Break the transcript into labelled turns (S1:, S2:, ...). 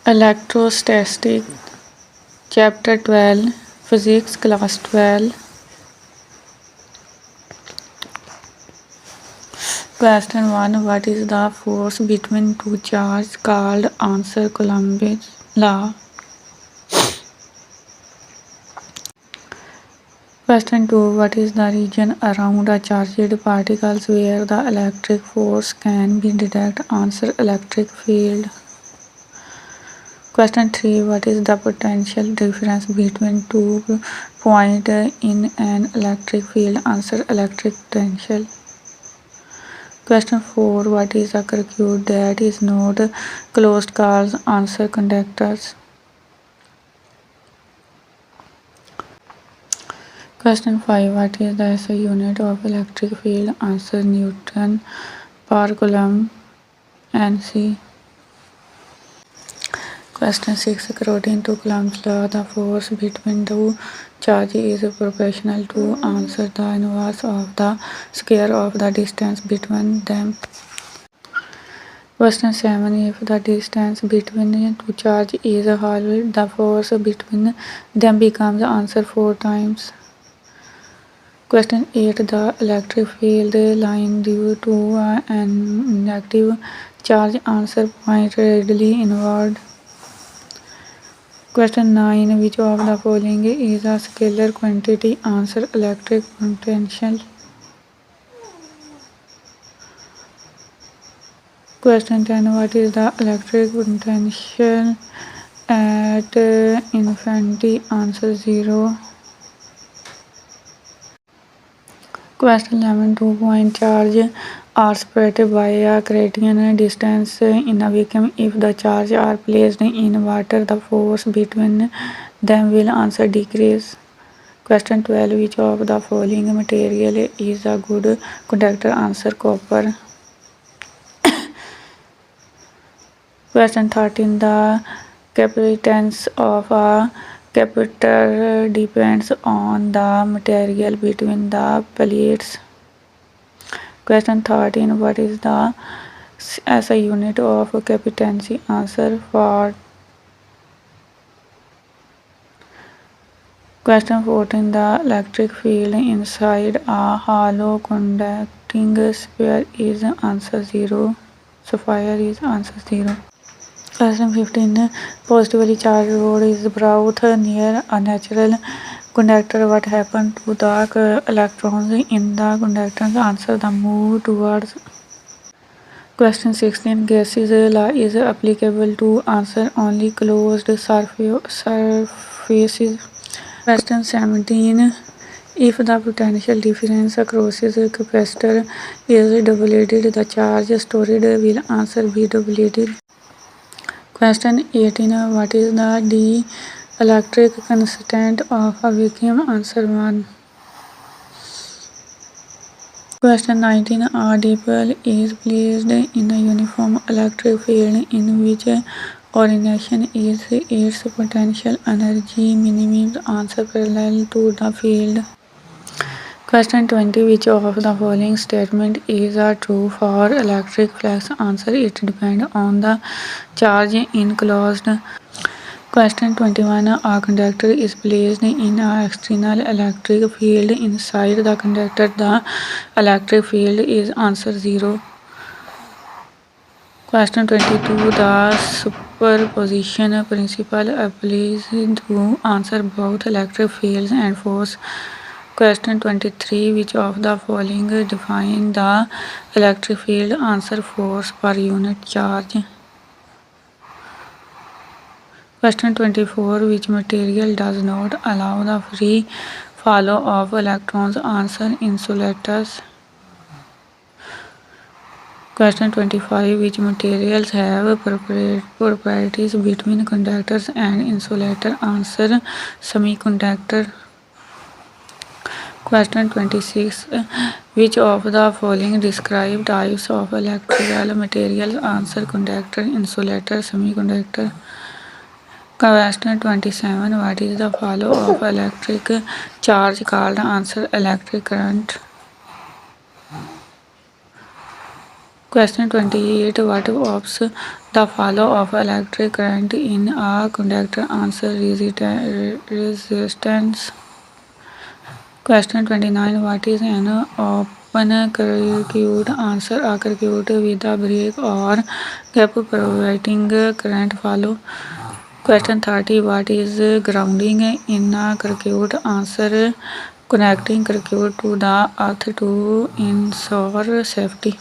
S1: Electrostatic, Chapter 12, Physics, Class 12. Question 1. What is the force between two charges called? Answer: Coulomb's law. Question 2. What is the region around a charged particle where the electric force can be detected? Answer: electric field. Question 3. What is the potential difference between 2 points in an electric field? Answer: electric potential. Question 4. What is a circuit that is not closed called? Answer: conductors. Question 5. What is the SI unit of electric field? Answer: Newton per coulomb, NC. Question 6. According to Coulomb's law, the force between two charges is proportional to. Answer: the inverse of the square of the distance between them. Question 7. If the distance between two charges is halved, the force between them becomes. Answer: 4 times. Question 8. The electric field line due to an negative charge. Answer: point radially inward. Question 9. Which of the following is a scalar quantity? Answer: electric potential. Question 10. What is the electric potential at infinity? Answer: 0. Question 11. 2-point charge are separated by a Cartesian distance in a vacuum. If the charges are placed in water, the force between them will. Answer: decrease. Question 12. Which of the following material is a good conductor? Answer: copper. Question 13. The capacitance of a capacitor depends on the material between the plates. Question 13. What is the SI unit of capacitance? Answer: watt. Question 14. The electric field inside a hollow conducting sphere is. Answer: 0. Sphere is. Answer: 0. Question 15. Positively charged rod is brought near a natural conductor. What happened to the electrons in the conductor? Answer: the move towards. Question 16. Gauss's law is applicable to. Answer: only closed surfaces. Question 17. If the potential difference across the capacitor is doubled, the charge stored will. Answer: be doubled. Question 18. What is the dielectric constant of a vacuum? Answer: 1. Question 19. A dipole is placed in a uniform electric field in which orientation is its potential energy minimum. Answer: parallel to the field. Question 20. Which of the following statement is true for electric flux? Answer: it depends on the charge enclosed. Question 21. A conductor is placed in an external electric field inside the conductor. The electric field is. Answer: 0. Question 22. The superposition principle applies to. Answer: both electric fields and force. Question 23. Which of the following define the electric field? Answer: force per unit charge. Question 24. Which material does not allow the free flow of electrons? Answer: insulators. Question 25. Which materials have properties between conductors and insulator? Answer: semiconductor. Question 26. Which of the following describe types of electrical materials? Answer: conductor, insulator, semiconductor. Question 27. What is the flow of electric charge called? Answer: electric current. Question 28. What of the follow of electric current in a conductor? Answer resistance. Question 29. What is an open circuit? Answer a circuit with a break or gap providing current flow. Question 30. What is grounding in a circuit? Answer connecting circuit to the earth to ensure safety.